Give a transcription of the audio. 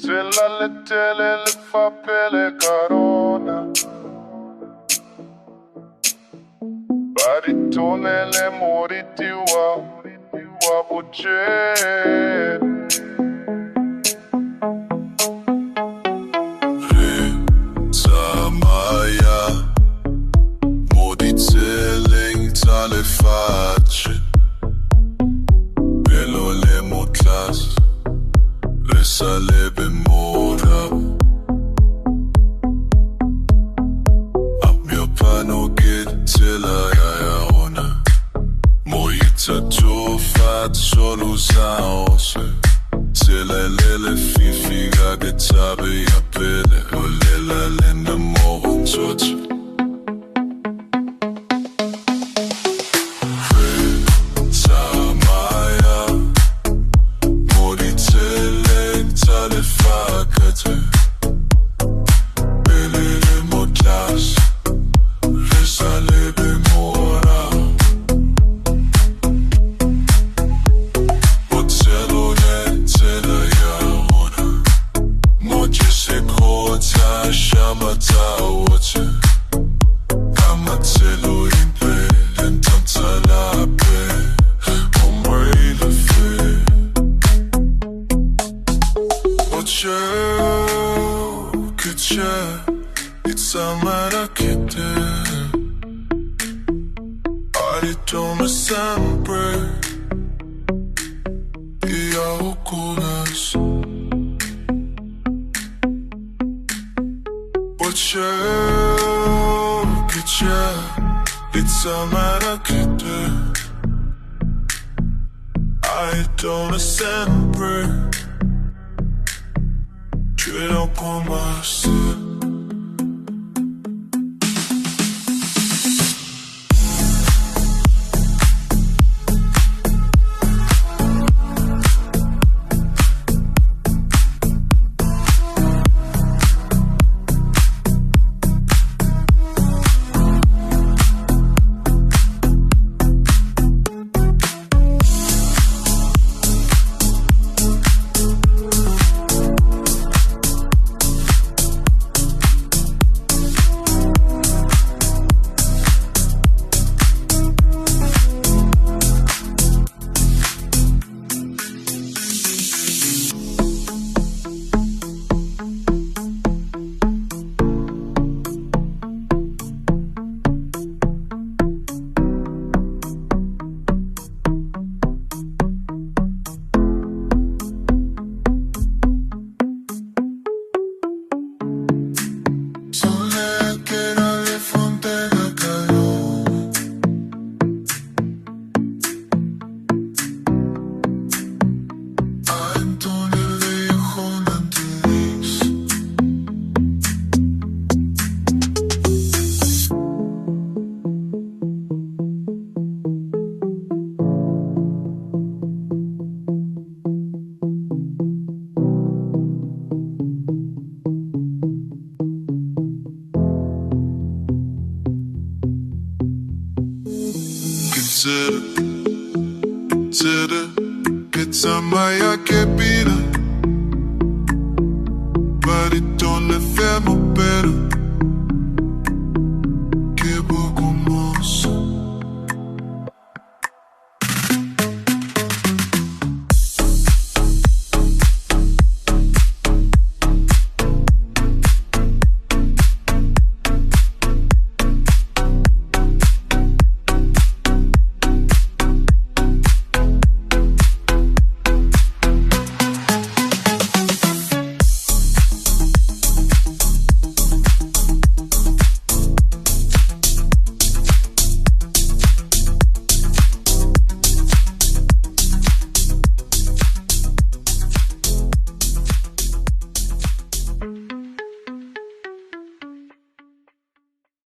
Twella letele le fa pele carona, baritone le moriti wa buce. Samaya moditeleng tsa lefatshe, pelo le motlas le sa lebe mora. Apmiopano ke tsela ya yona, moita tofat solo zaose, tsela lele fifiga ke tabe ya pele, olela lena moro tsotsi. It's a marakete, aritono sempre, e okunas. It's a marakete, aritono sempre, credo come se. Get to my